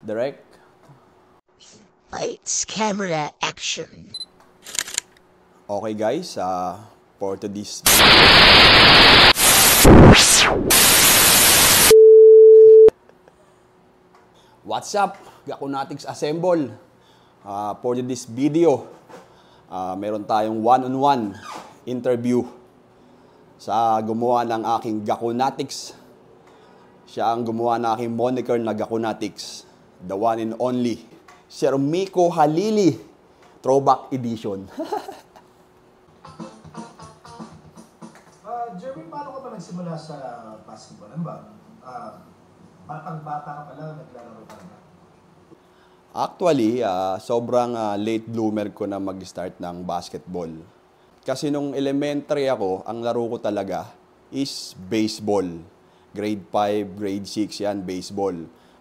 Direct. Lights, camera, action. Okay guys, for today's What's up? Gakunatics Assemble. For this video, meron tayong one-on-one interview sa gumawa ng aking Gakunatics. Siya ang gumawa ng aking moniker na Gakunatics. The one and only, Sir Miko Halili, Throwback Edition. Jeremy, paano ka ba nagsimula sa basketball? Ano ba? Batang-bata ka pala, naglalaro ka na? Actually, sobrang late bloomer ko na mag-start ng basketball. Kasi nung elementary ako, ang laro ko talaga is baseball. Grade 5, grade 6 yan, baseball.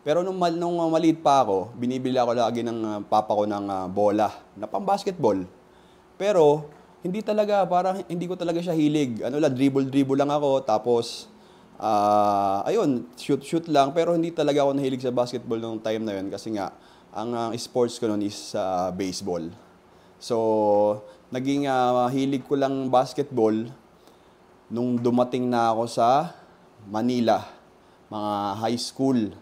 Pero nung maliit pa ako, binibili ako lagi ng papa ko ng bola na pang-basketball. Pero hindi talaga, parang hindi ko talaga siya hilig. Ano lang, dribble lang ako, tapos ayun, shoot lang. Pero hindi talaga ako nahilig sa basketball nung time na yun kasi nga, ang sports ko noon is baseball. So, naging hilig ko lang basketball nung dumating na ako sa Manila, mga high school.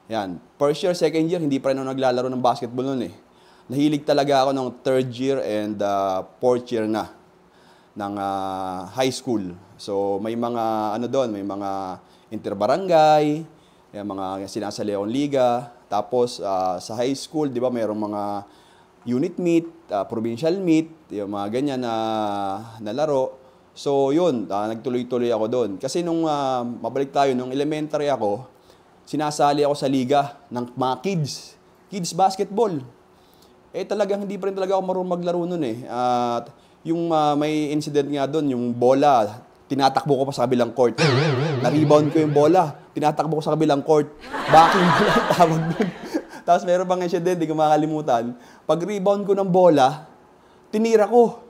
Yan. First year, second year, hindi pa rin ako naglalaro ng basketball noon eh. Nahilig talaga ako ng third year and fourth year na ng high school. So, may mga ano doon, may mga interbarangay, may mga sinasali akong liga. Tapos, sa high school, di ba, mayroong mga unit meet, provincial meet, yung mga ganyan na laro. So, yun, nagtuloy-tuloy ako doon. Kasi nung mabalik tayo, nung elementary ako, sinasali ako sa liga ng mga kids basketball. Eh talagang hindi pa rin talaga ako marunong maglaro nun eh. At yung may incident nga doon, yung bola, tinatakbo ko pa sa kabilang court. Na-rebound ko yung bola, tinatakbo ko sa kabilang court. Backing bola ang tawag doon. Tapos meron pang incident, di ko makakalimutan. Pag-rebound ko ng bola, tinira ko.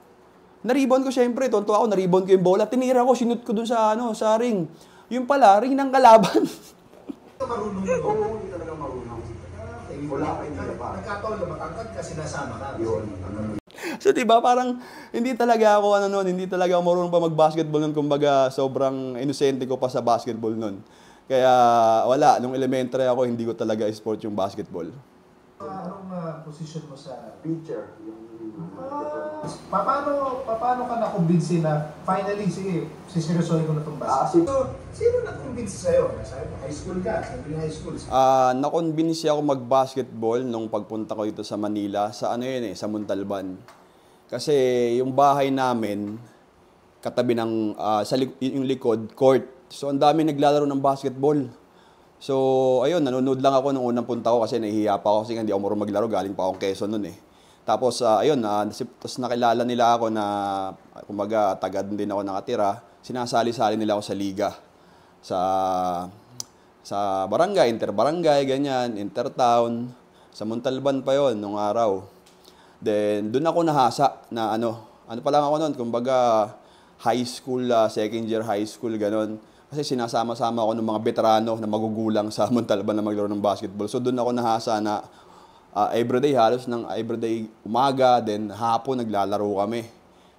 Na-rebound ko syempre, tonto ako, na-rebound ko yung bola, tinira ko, sinut ko doon sa ring. Yung pala, ring ng kalaban. Marunong mo? Oo, hindi talaga marunong. Wala ka hindi pa. Nagkataon na matangkad ka, sinasama ka. Yun. So, diba, parang hindi talaga ako, hindi talaga ako marunong pa mag-basketball nun. Kumbaga, sobrang inosente ko pa sa basketball nun. Kaya, wala. Nung elementary ako, hindi ko talaga sport yung basketball. Anong position mo sa Pitcher. Paano ka nakumbinsi na finally, sige, siseryosohin ko na itong basketball? Sino nakumbinsi sa'yo? High school ka, sabi high school. Nakonbinsi ako mag-basketball nung pagpunta ko dito sa Manila. Sa ano yun sa Montalban. Kasi yung bahay namin, katabi ng, yung likod, court. So, ang dami naglalaro ng basketball. So, ayun, nanonood lang ako nung unang punta ko kasi nahihiya pa ako kasi hindi ako marunong maglaro. Galing pa akong Quezon nun eh. Tapos, ayun, tapos nakilala nila ako na, kumbaga, tagad din ako nakatira. Sinasali-sali nila ako sa liga. Sa barangay, interbarangay, ganyan, intertown. Sa Montalban pa yon nung araw. Then, doon ako nahasa na ano pa lang ako noon, kumbaga, high school, second year high school, ganon. Kasi sinasama-sama ako ng mga veterano na magugulang sa Montalban na maglaro ng basketball. So, doon ako nahasa na everyday, halos ng everyday umaga, then hapon naglalaro kami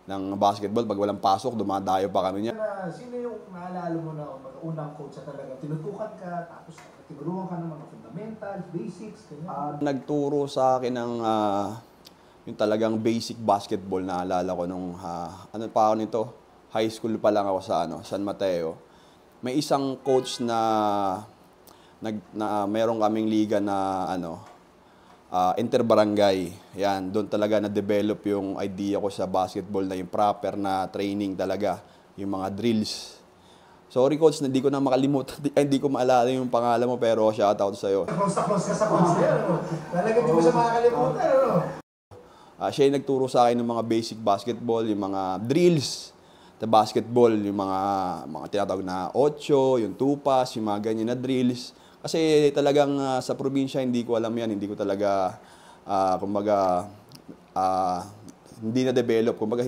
ng basketball. Pag walang pasok, dumadayo pa kami niya. Sino yung naalala mo na unang coach na talaga tinutukan ka, tapos tinuruan ka ng mga fundamentals, basics, ganyan? Nagturo sa akin ng yung talagang basic basketball na naalala ko nung ano pa ako nito, high school pa lang ako sa San Mateo. May isang coach na mayroon kaming liga na interbarangay. Yan, doon talaga na-develop yung idea ko sa basketball na yung proper na training talaga, yung mga drills. Sorry coach, hindi ko na makalimutan, hindi ko maalala yung pangalan mo pero shout out sa iyo. Close ka sa coach niya, ano? Talaga hindi mo siya makakalimutan, ano? Siya yung nagturo sa akin ng mga basic basketball, yung mga drills sa basketball, yung mga tinatawag na 8, yung 2 pass, yung mga ganyan na drills. Kasi talagang sa probinsya, hindi ko alam yan. Hindi ko talaga, kumbaga, hindi na-develop. Kumbaga,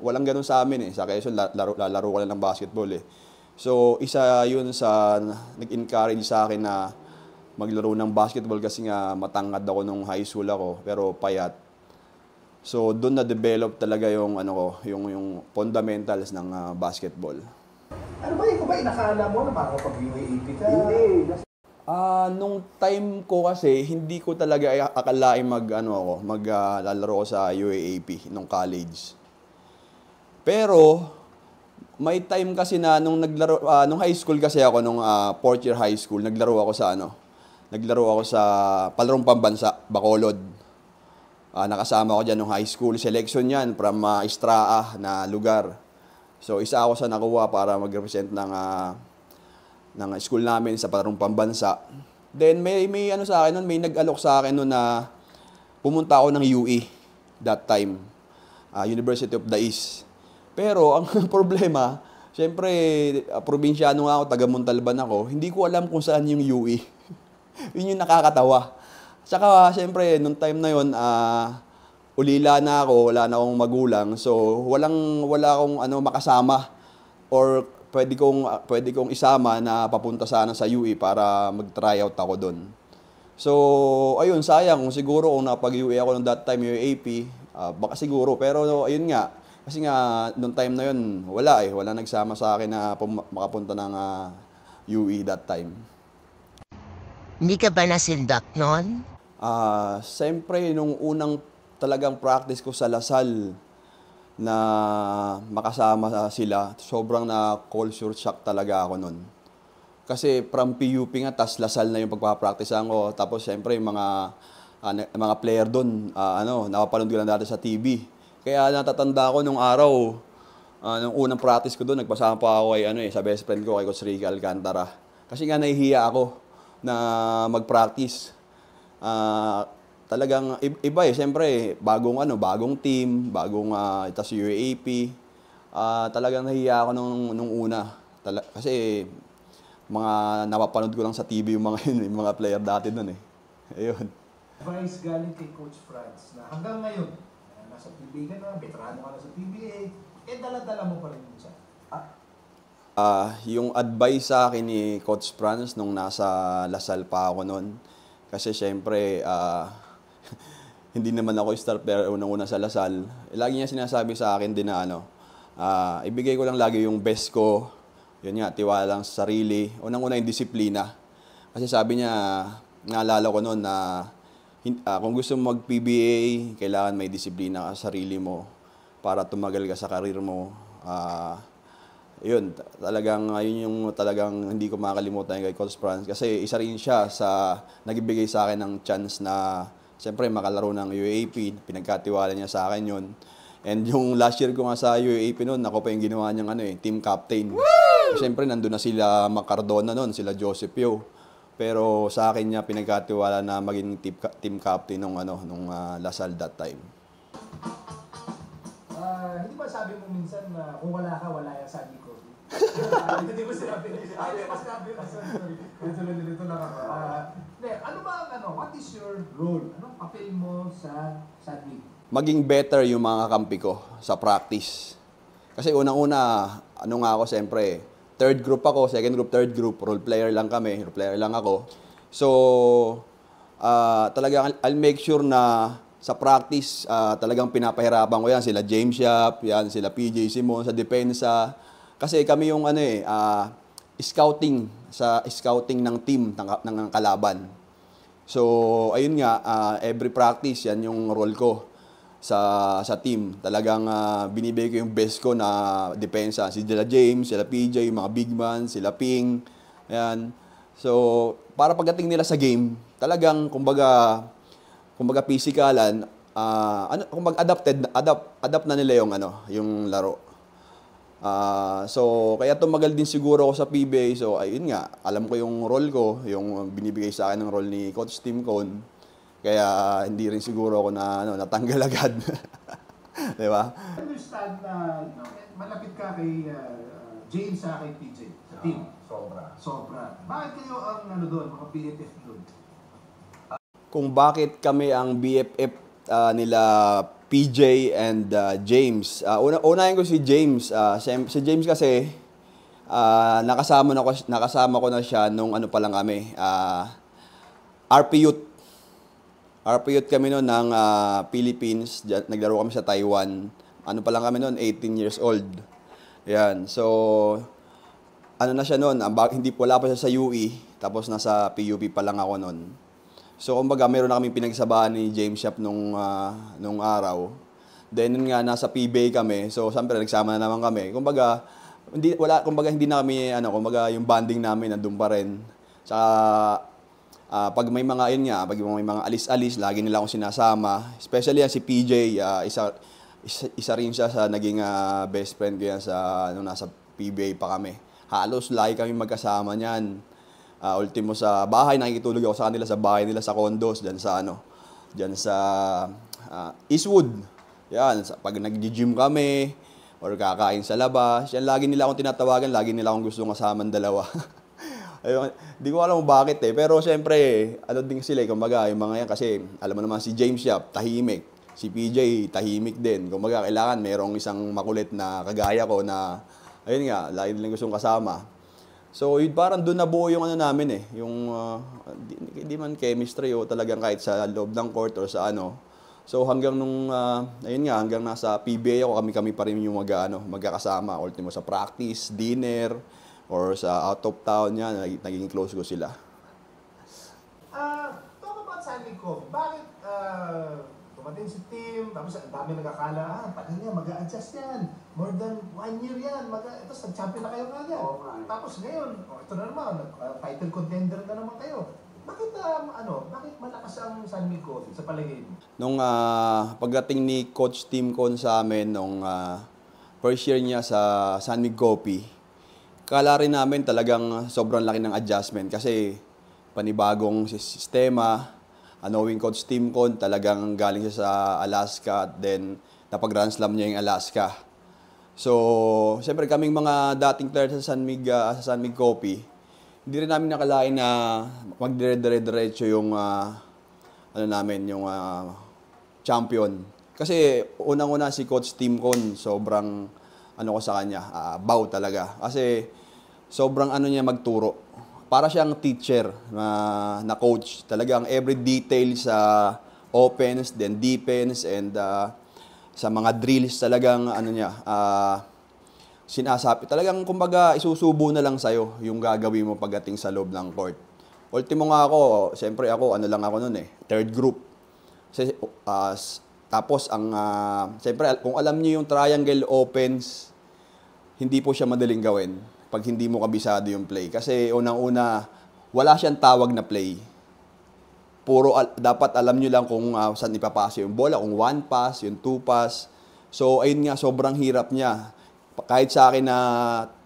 walang ganun sa amin eh. Sa Quezon, lalaro ko lang ng basketball eh. So, isa yun sa nag-encourage sa akin na maglaro ng basketball kasi nga matangkad ako nung high school ako, pero payat. So doon na-develop talaga yung ano ko, yung fundamentals ng basketball. Ano ba yun? Kung ba inakala mo na parang pag UAAP ka? Hindi. Nung time ko kasi, hindi ko talaga akalain maglalaro ko sa UAAP nung college. Pero may time kasi na nung nung high school kasi ako nung fourth year high school, naglaro ako sa palarong pambansa, Bacolod. Nakasama ko diyan nung high school selection yan from Istraa na lugar. So isa ako sa nakuha para mag-represent ng school namin sa palarong pambansa. Then may ano sa akin nun, may nag-alok sa akin nun na pumunta ako ng UE that time, University of the East. Pero ang problema, siyempre, probinsyano nga ako, taga Montalban ako, hindi ko alam kung saan yung UE. Yun yung nakakatawa. Tsaka, siyempre, nung time na yun, ulila na ako, wala na akong magulang, so wala akong makasama or pwede kong isama na papunta sana sa UE para mag-tryout ako doon. So, ayun, sayang kung siguro kung napag-UE ako nung that time, UAP, baka siguro, pero ayun nga, kasi nga, nung time na yun, wala nagsama sa akin na makapunta ng UE that time. Hindi ka ba nasindak nun? Siyempre, nung unang talagang practice ko sa Lasal na makasama sila, sobrang na culture shock talaga ako nun. Kasi from PUP nga, tas Lasal na yung pagpapracticean ko. Tapos siyempre, mga player doon, napapanood ko lang dati sa TV. Kaya natatanda ko nung araw, nung unang practice ko doon, nagpasama pa ako sa best friend ko, kay Coach Ricky Alcantara. Kasi nga nahihiya ako na mag-practice. Talagang iba siyempre, bagong team, tas UAAP. Talagang nahihiya ako nung una. Kasi mga napapanood ko lang sa TV yung mga player dati doon Ayun. Advice galing kay Coach Franz na hanggang ngayon, nasa PBA ka na, veterano ka na sa PBA, dala-dala mo pa rin siya. Yung advice sa akin ni Coach Franz nung nasa Lasal pa ako noon, kasi syempre, hindi naman ako star player unang-una sa Lasal. Lagi niya sinasabi sa akin din na ibigay ko lang lagi yung best ko. Yun nga, tiwala lang sa sarili. Unang-una yung disiplina. Kasi sabi niya, naalala ko noon na kung gusto mo mag-PBA, kailangan may disiplina ka sa sarili mo para tumagal ka sa karir mo. Yun, yun yung talagang hindi ko makakalimutan kay Coach Franz. Kasi isa rin siya sa nagbibigay sa akin ng chance na siyempre makalaro ng UAAP. Pinagkatiwala niya sa akin yun. And yung last year ko nga sa UAAP noon, ako pa yung ginawa niyang team captain. Siyempre nandun na sila Macardona noon, sila Joseph Yo. Pero sa akin niya pinagkatiwala na maging team captain nung Lasal that time. Hindi ba sabi mo minsan na kung wala ka, wala yung Sandy ko? Hindi mo sinabi. Dito lang ako. Ano ba what is your role? Anong papel mo sa Sandy? Maging better yung mga kampi ko sa practice. Kasi unang-una, ako siyempre, third group ako, second group, third group, role player lang ako. So, talagang I'll make sure na sa practice, talagang pinapahirapan ko yan. Sila James Yap, sila PJ Simon sa depensa. Kasi kami yung scouting ng team ng kalaban. So, ayun nga, every practice, yan yung role ko sa team. Talagang binibigay ko yung best ko na depensa. Sila James, sila PJ, mga big man, sila Ping. Ayan. So, para pagdating nila sa game, talagang kumbaga physikalan, adapt na nila yung laro. So, kaya tumagal din siguro ako sa PBA. So, ayun nga, alam ko yung role ko, yung binibigay sa akin ng role ni Coach Tim Cone. Kaya hindi rin siguro ako natanggal agad. Di ba? I understand na malapit ka kay James sa kay PJ, sa team. Sobra. Bakit kayo ang doon, mga BFF doon? Kung bakit kami ang BFF nila PJ and James. Unahin ko si James. Si James kasi nakasama ko na siya nung pa lang kami. RP Youth. RP Youth kami noon ng Philippines. Naglaro kami sa Taiwan. Ano pa lang kami noon, 18 years old. Yan. So, ano na siya noon, wala pa siya sa UE, tapos nasa PUP pa lang ako noon. So, kumbaga, meron na kaming pinagsabahan ni James Yap nung araw. Then, yun nga, nasa PBA kami. So, siyempre, nagsama na naman kami. Kumbaga, hindi na kami, kumbaga, yung bonding namin nandun pa rin. Tsaka, pag may mga, yun nga, pag may mga alis-alis, lagi nila akong sinasama. Especially yan si PJ, isa rin siya sa naging best friend ko yan nung nasa PBA pa kami. Halos lagi kami magkasama niyan. Ultimo sa bahay, nakikitulog ako sa kanila sa bahay nila sa condos, diyan sa Eastwood. Yan, pag nag-gym kami, or kakain sa labas, yan, lagi nila akong tinatawagan, lagi nila akong gustong kasaman dalawa. Ayun, di ko alam bakit pero siyempre, ano din sila, kumbaga, yung mga yan, kasi alam mo naman si James Yap, tahimik. Si PJ, tahimik din. Kumbaga, kailangan merong isang makulit na kagaya ko na, ayun nga, lagi nilang gustong kasama. So, yun, parang doon nabuo yung namin yung, di man chemistry o talagang kahit sa loob ng court or sa So, hanggang ayun nga, hanggang nasa PBA ako, kami pa rin yung magkakasama. Ultimo sa practice, dinner, or sa out of town yan, naging close ko sila. Talk about Sandy Cove. Bakit dumating si team, tapos ang dami nagkakala, tagal niya, mag-a-adjust yan. More than 1 year yan. Tapos nag-champion na kayo kagad. Tapos ngayon, ito na naman, title contender na naman kayo. Bakit, bakit malakas ang San Mig Coffee sa palagay mo? Nung pagdating ni Coach Tim Con sa amin, nung first year niya sa San Mig Coffee, kala rin namin talagang sobrang laki ng adjustment kasi panibagong sistema. Knowing Coach Tim Con, talagang galing siya sa Alaska at then napag-Grand Slam niya yung Alaska. So, siyempre kaming mga dating players sa San Mig Coffee, hindi rin namin nakalain na magdire-diretso yung yung champion. Kasi unang-una si Coach Tim Con, sobrang ko sa kanya, bow talaga. Kasi sobrang niya magturo. Para siyang teacher na coach. Talagang every detail sa offense, then defense, and sa mga drills talagang sinasabi. Talagang kumbaga isusubo na lang sa'yo yung gagawin mo pagdating sa loob ng court. Ultimo nga ako, siyempre ako, lang ako nun third group. Tapos siyempre kung alam niyo yung triangle offense, hindi po siya madaling gawin pag hindi mo kabisado yung play. Kasi unang-una, wala siyang tawag na play. Dapat alam niyo lang kung saan ipapasa yung bola, kung 1 pass, yung 2 pass. So, ayun nga, sobrang hirap niya. Kahit sa akin na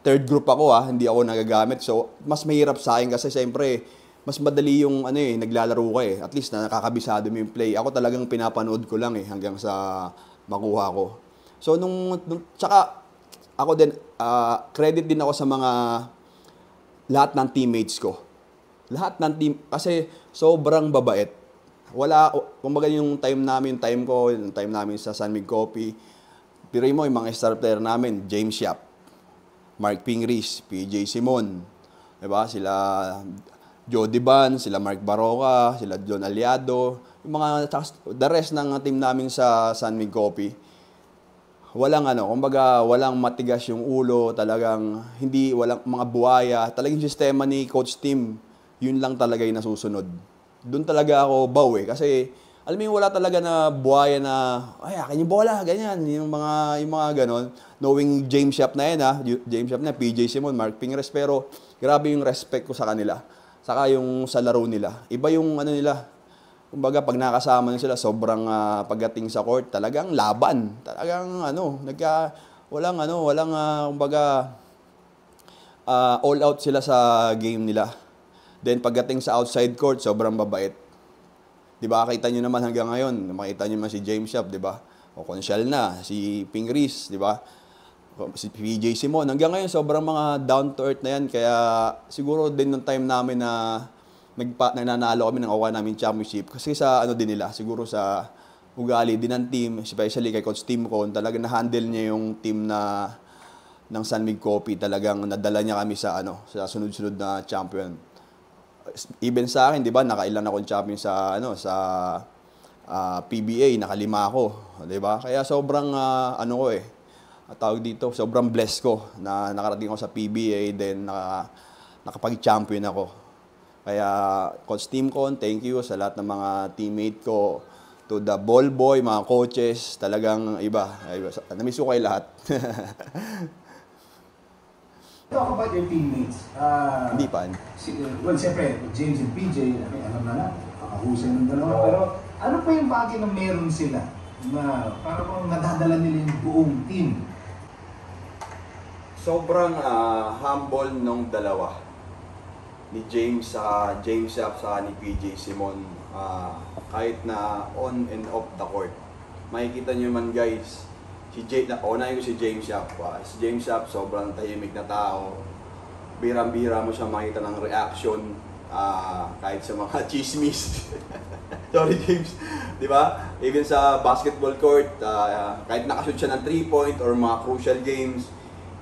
third group ako, hindi ako nagagamit. So, mas mahirap sa akin kasi siyempre, mas madali yung naglalaro ka At least na nakakabisado mo yung play. Ako talagang pinapanood ko lang hanggang sa makuha ko. So, tsaka, ako din, credit din ako sa lahat ng teammates ko. Lahat ng team, kasi sobrang babait. Kumbaga yung time namin sa San Mig Coffee, pero mo yung mga star player namin, James Yap, Mark Pingris, PJ Simon, diba? Sila Jody Ban, sila Mark Baroka, sila John Aliado, yung mga the rest ng team namin sa San Mig Coffee. Walang kumbaga walang matigas yung ulo, talagang walang mga buhaya, talagang sistema ni Coach Tim, yun lang talaga yung nasusunod. Doon talaga ako kasi alam mo wala talaga na buhaya na, akin yung bola, ganyan. Yung mga ganon. Knowing James Yap na yan, James Yap na, PJ Simon, Mark Pingres, pero grabe yung respect ko sa kanila. Saka yung sa laro nila. Iba yung nila. Kumbaga, pag nakasama nila sila, sobrang pagdating sa court, talagang laban. Talagang kumbaga, all out sila sa game nila. Then pagdating sa outside court, sobrang babait. Di ba? Kita nyo naman hanggang ngayon. Makita nyo naman si James Yap, di ba? O Conchal na, si Pingris, di ba? Si PJ Simon. Hanggang ngayon, sobrang mga down to earth na yan. Kaya siguro din nung time namin na nananalo kami ng OWA namin championship. Kasi sa din nila, siguro sa ugali din ng team, especially kay Coach Tim Con, talagang na-handle niya yung team ng San Mig Coffee. Talagang nadala niya kami sa sunod-sunod na champion. Even sa akin, 'di ba, nakailan akong champion sa PBA, nakalima ako, 'di ba? Kaya sobrang tawag dito, sobrang blessed ko na nakarating ako sa PBA, then nakapag-champion ako. Kaya Coach Team Con, thank you sa lahat ng mga teammate ko, to the ball boy, mga coaches, talagang iba. Namiss ko kayo lahat. Talk about your teammates. Hindi pa. Well, siyempre, James and PJ, alam na kakahusay ng dalawa. Pero ano pa yung bagay na meron sila na para bang nadadala nila yung buong team? Sobrang humble nung dalawa. Ni James Yap sa ni PJ Simon. Kahit na on and off the court. Makikita nyo man guys, unahin ko si James Yap. Si James Yap, sobrang tahimik na tao. Birang-bira mo siya makita ng reaction kahit sa mga chismis. Sorry James, di ba? Even sa basketball court, kahit nakashoot siya ng 3-point or mga crucial games,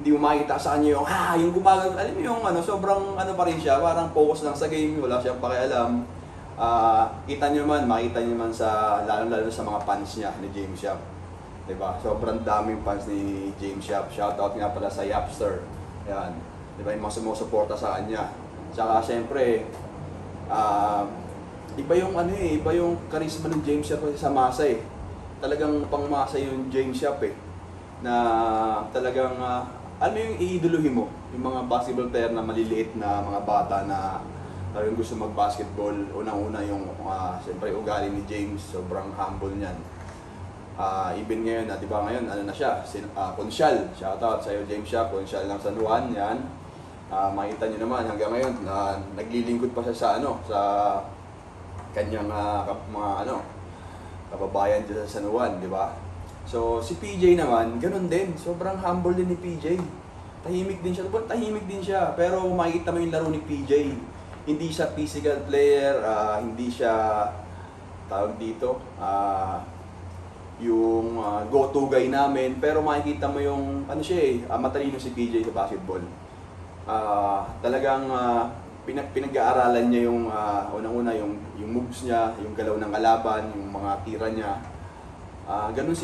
hindi mo makikita sa kanya yung gumagano, alam mo yung sobrang pa rin siya, parang focus lang sa game, wala siyang pakialam. Makita nyo man sa, lalo sa mga fans niya ni James Yap. Diba? Sobrang daming fans ni James Yap. Shoutout nga pala sa Yapster. Yan. Diba? Yung mga sumusuporta sa kanya. Tsaka syempre, iba yung charisma ng James Yap sa masa eh. Talagang pangmasa yung James Yap eh. Na talagang, alam mo yung iiduluhin mo, yung mga basketball player na maliliit na mga bata na talagang gusto mag-basketball. Unang-una yung, syempre, ugali ni James, sobrang humble niyan. Even ngayon, di ba ngayon, na siya, konsyal. Shoutout sa iyo, James Yap, konsyal ng San Juan, yan. Makita nyo naman, hanggang ngayon, naglilingkod pa siya sa kanyang mga kababayan dyan sa San Juan, di ba? So, si PJ naman, ganun din. Sobrang humble din ni PJ. Tahimik din siya. Pero makikita mo yung laro ni PJ. Hindi siya physical player, hindi siya, tawag dito, yung go-to guy namin. Pero makikita mo yung, matalino si PJ sa basketball. Talagang pinag-aaralan niya yung, unang-una yung moves niya, yung galaw ng kalaban, yung mga tira niya. Ganun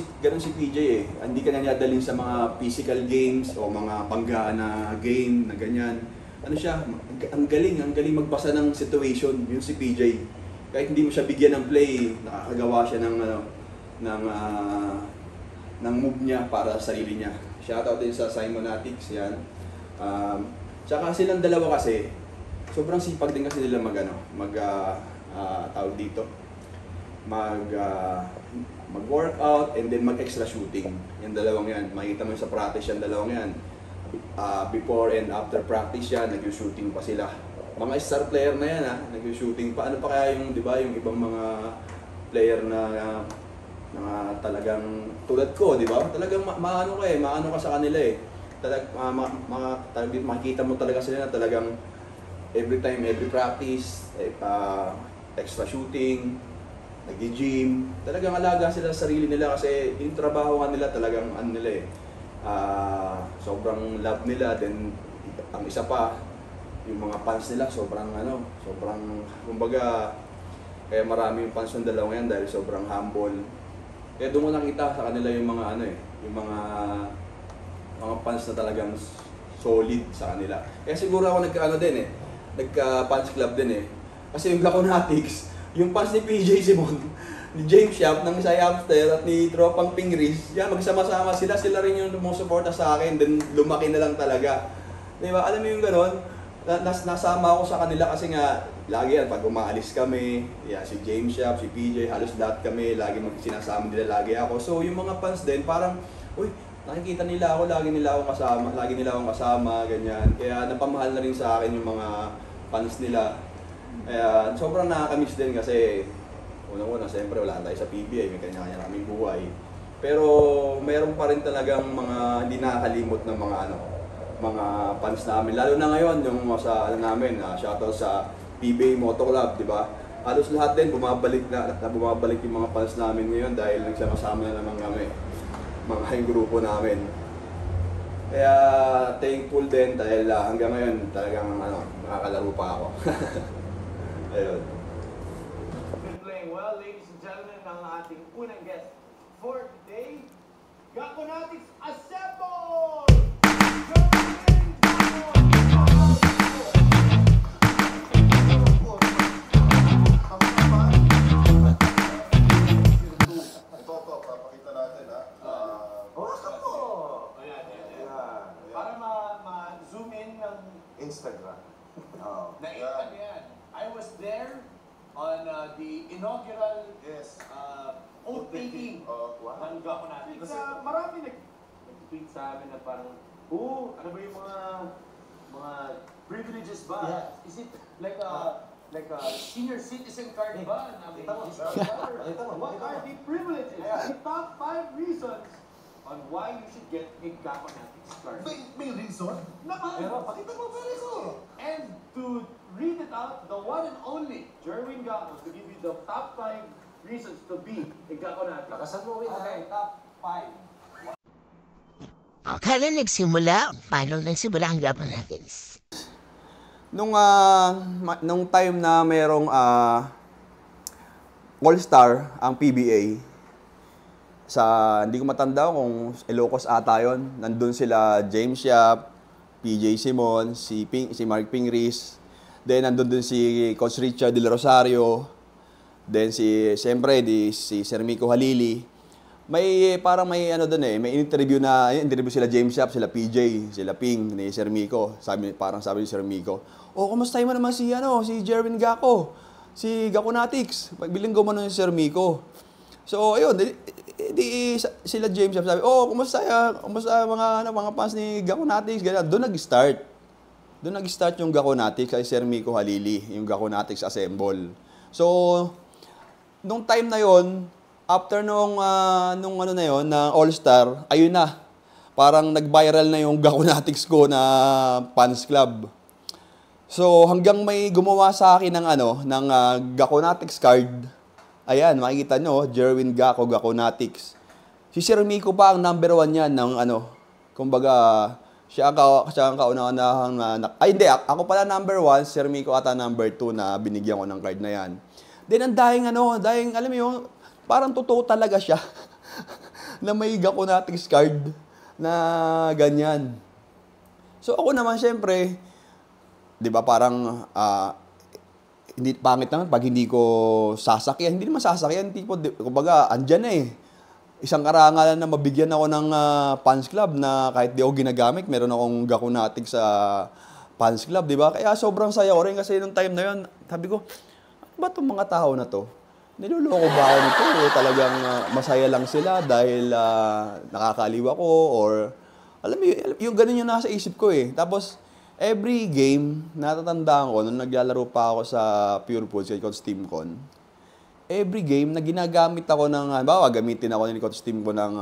si PJ eh. Hindi ka na dalhin sa mga physical games o mga banggaan na game na ganyan. Ang galing magbasa ng situation, yun si PJ. Kahit hindi mo siya bigyan ng play, nakakagawa siya ng move niya para sa sarili niya. Shoutout din sa Simonatics, yan. Tsaka silang dalawa kasi, sobrang sipag din kasi nila mag-workout and then mag-extra shooting. Yung dalawang yan, makita mo sa practice yung dalawang yan. Before and after practice yan, nag-shooting pa sila. Mga star player na yan nag-shooting pa. Ano pa kaya yung, di ba, yung ibang mga player na talagang tulad ko, di ba? Talagang maano ka sa kanila eh. Makikita mo talaga sila na talagang every time, every practice, extra shooting, nag-gym, talagang alaga sila sa sarili nila kasi yung trabaho nila talagang sobrang love nila. Then ang isa pa, yung mga fans nila sobrang kumbaga, kaya marami yung fans ng dalawa yan dahil sobrang humble. Kaya doon mo nakita sa kanila yung mga yung mga fans na talagang solid sa kanila. Kaya siguro ako nagka-fans club din eh. Kasi yung Laconatics, yung fans ni PJ Simon, ni James Yap, ng isa Yapster at ni Tropang Pingris, yan, magsama-sama sila rin yung sumusuporta sa akin, then lumaki na lang talaga. Di ba? Alam mo yung gano'n? Nasama ako sa kanila kasi nga, lagi yan, pag umaalis kami, si James Yap, si PJ, halos lahat kami, lagi sinasama nila, lagi ako. So yung mga fans din, parang, uy, nakikita nila ako, lagi nila akong kasama, ganyan. Kaya napamahal na rin sa akin yung mga fans nila. Kaya sobrang nakakamiss din kasi unang-una, siyempre wala tayo sa PBA, may kanya-kanya kaming buhay. Pero meron pa rin talagang mga hindi nakakalimot ng mga fans namin. Lalo na ngayon, yung sa shoutout sa PBA Moto Club, di ba? Halos lahat din bumabalik yung mga fans namin ngayon dahil nagsama-sama na naman kami, yung grupo namin. Kaya thankful din dahil hanggang ngayon talagang nakakalaro pa ako. Ayun. Been playing well, ladies and gentlemen, ang ating unang guest for today, Gakonatics Assemble! Papakita natin, ha? Para ma-zoom in ng Instagram. ano yan. I was there on the inaugural Yes. oath taking Wow. ng Gakonatics. Marami nag-tweet sa amin na parang, ano ba yung mga privileges ba? Yeah. Is it like a senior citizen card ba? Kita mo. What are the privileges? The top 5 reasons on why you should get a Gakonatics card. May reason? Naman! Pero pakita mo pare ko. And to read it out, the one and only Jerwin Gacos to give you the top 5 reasons to be a Gakonatics. Lakasan mo, wait. Okay, top 5. Kailan nagsimula? Paano nagsimula ang Gakonatics? Nung time na merong All-Star ang PBA, hindi ko matanda kung Ilocos ata yun. Nandun sila James Yap, PJ Simon, si Mark Pingris. Then nandun din si Coach Richard De La Rosario. Then si Sir Mico Halili. Parang may may interview sila James Yap, sila PJ, sila Ping ni Sir Mico. Sabi ni Sir Mico, kumusta mo naman si Jerwin Gaco, si Gakonatics. Bilinggo mo nun si Sir Mico. So ayun, sila James Yap sabi, kumusta mga fans ni Gakonatics, ganyan. Doon nag-start yung Gakonatics kay Sir Mico Halili, yung Gakonatics Assemble. So nung time na yon, after nung All-Star, ayun na. Parang nag-viral na yung Gakonatics ko na fans club. So hanggang may gumawa sa akin ng Gakonatics card. Ayan, makikita nyo, Jerwin Gaco Gakonatics. Si Sir Mico pa ang number 1 niyan ng kumbaga, siya ang kauna-unahang hindi, ako pala number 1, Sir Mico ata number 2 na binigyan ko ng card na yan. Then ang dahing alam mo yun, parang totoo talaga siya na may Gakonatics card na ganyan. So ako naman syempre, 'di ba parang hindi pangit naman pag hindi ko sasakyan. Hindi naman sasakyan, tipo kumbaga andyan na eh. Isang karangalan na mabigyan ako ng fans club na kahit di ako ginagamit, meron akong Gakonatics sa fans club, 'di ba? Kaya sobrang saya ko rin kasi nung time na 'yon, sabi ko, ano ba 'tong mga tao na 'to? Niloloko ba ako nito? Talagang masaya lang sila dahil nakakaliw ako or alam mo yung ganun yung nasa isip ko eh. Tapos every game, natatandaan ko nung naglalaro pa ako sa Pure Foods kay Coach Timcon. Every game na ginagamit ako ng gamitin ako ni Coach Timcon ng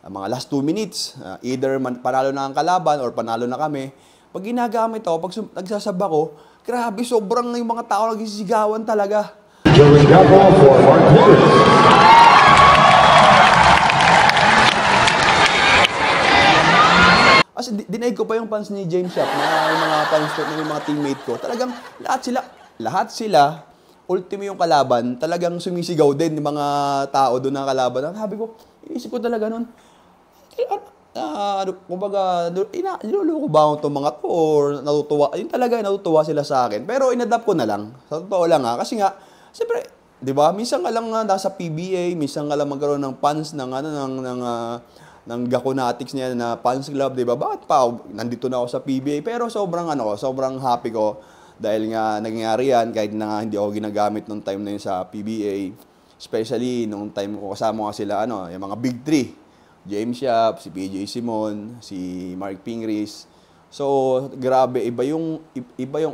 mga last 2 minutes. Either panalo na ang kalaban or panalo na kami. Pag ginagamit ako, pag nagsasaba ko, grabe sobrang na yung mga tao nagsisigawan talaga. Jerwin Gaco for Mark Pingris. Kasi dinaig ko pa yung fans ni James Yap na yung mga fans ko, yung mga teammate ko. Talagang lahat sila, ultimo yung kalaban, talagang sumisigaw din yung mga tao doon na kalaban. Sabi ko, inisip ko talaga nun, kumbaga, niloloko ba ako itong mga to or natutuwa? Yun talaga, natutuwa sila sa akin. Pero inadapt ko na lang. Sa totoo lang kasi nga, siyempre, di ba, minsan ka lang nasa PBA, minsan ka lang magkaroon ng fans ng Gakonatics niya na fans club, di ba? Bakit pa nandito na ako sa PBA? Pero sobrang happy ko dahil nga nangyari yan kahit na hindi ako ginagamit nung time na yun sa PBA. Especially nung time ko kasama ko sila yung mga big three. James Yap, si PJ Simon, si Mark Pingris. So, grabe, iba yung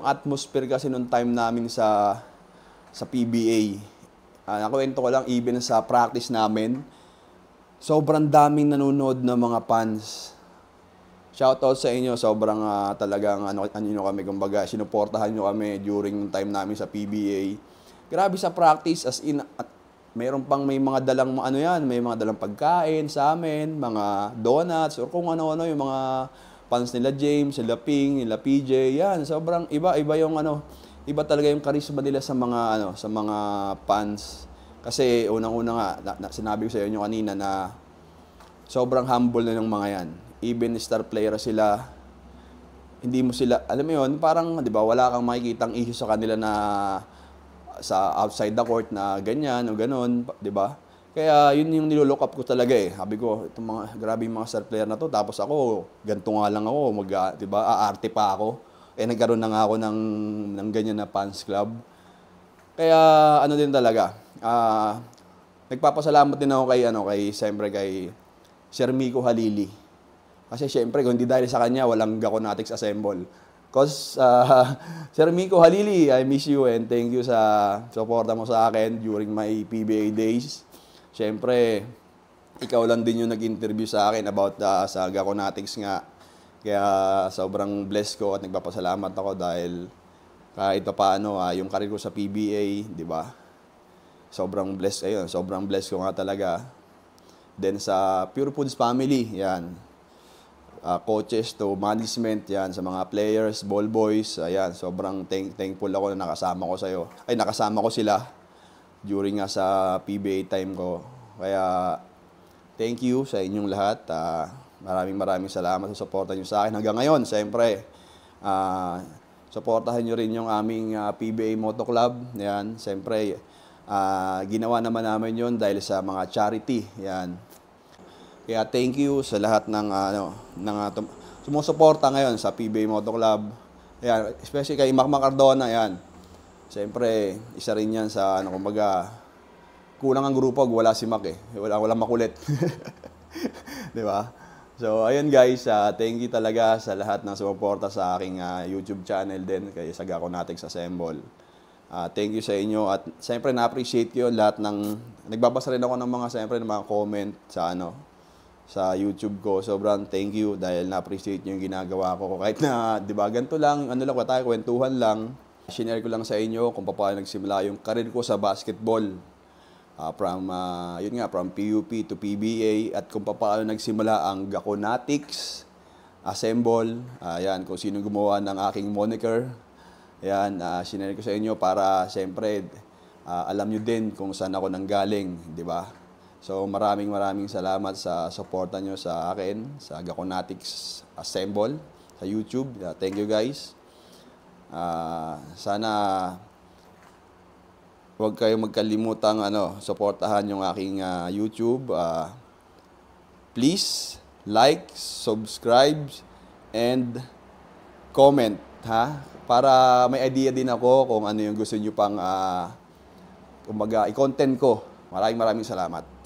atmosphere kasi nung time namin sa PBA. Nakwento ko lang, even sa practice namin, sobrang daming nanonood ng mga fans. Shoutout sa inyo, sobrang talagang kami, kumbaga, sinuportahan nyo kami during yung time namin sa PBA. Grabe sa practice, as in, may mga dalang may mga dalang pagkain sa amin, mga donuts, or kung ano-ano, yung mga fans nila James, nila Ping, nila PJ, yan, sobrang iba yung iba talaga yung charisma nila sa mga sa mga fans. Kasi unang-una nga sinabi ko sa inyo kanina na sobrang humble na ng mga yan. Even star player sila, hindi mo sila, alam mo yun, parang 'di ba, wala kang makikitang issue sa kanila na sa outside the court na ganyan o ganon, 'di ba? Kaya yun yung nilook up ko talaga eh. Sabi ko, itong mga grabe yung mga star player na to, tapos ako ganito nga lang ako, 'di ba? Aarte pa ako. Nagkaroon na nga ako ng ganyan na fans club. Kaya ano din talaga, nagpapasalamat din ako siyempre kay Sir Miko Halili. Kasi siyempre kung hindi dahil sa kanya, walang Gakonatics Assemble. Cause Sir Miko Halili, I miss you and thank you sa suporta mo sa akin during my PBA days. Siyempre, ikaw lang din yung nag-interview sa akin about sa Gakonatics nga. Kaya sobrang blessed ko at nagpapasalamat ako dahil kahit pa paano yung career ko sa PBA, di ba? Sobrang blessed ayun, sobrang blessed ko nga talaga. Then sa Pure Foods family, yan. Coaches to management, yan, sa mga players, ball boys, ayan, sobrang thankful ako na nakasama ko sila during nga sa PBA time ko. Kaya thank you sa inyong lahat. Maraming salamat sa suporta niyo sa akin hanggang ngayon. Siyempre, suportahan niyo rin yung aming PBA Moto Club. Yan, siyempre, ginawa naman namin yon dahil sa mga charity. Yan. Kaya thank you sa lahat ng sumusuporta ngayon sa PBA Moto Club. Yan, especially kay Mac Cardona, yan. Siyempre, isa rin yan sa kumbaga, kulang ang grupo, wala si Mac eh. Wala makulit. 'Di ba? So, ayun guys, thank you talaga sa lahat ng sumuporta sa aking YouTube channel din kay sa Gakonatics Assemble. Thank you sa inyo at siyempre na-appreciate ko lahat ng nagbabasa rin ako ng mga comment sa YouTube ko. Sobrang thank you dahil na-appreciate niyo yung ginagawa ko. Kahit na, 'di ba, ganito lang, kwentuhan lang. Shinare ko lang sa inyo kung paano nagsimula yung career ko sa basketball. From PUP to PBA at kung paano nagsimula ang Gakonatics Assemble. Yan, kung sino gumawa ng aking moniker. Yan, shinare ko sa inyo para siyempre alam nyo din kung saan ako nanggaling, di ba? So maraming salamat sa suporta nyo sa akin, sa Gakonatics Assemble, sa YouTube. Thank you guys. Sana huwag kayong magkalimutang suportahan yung aking YouTube. Please like, subscribe, and comment, ha? Para may idea din ako kung ano yung gusto niyo pang i-content ko. Maraming salamat.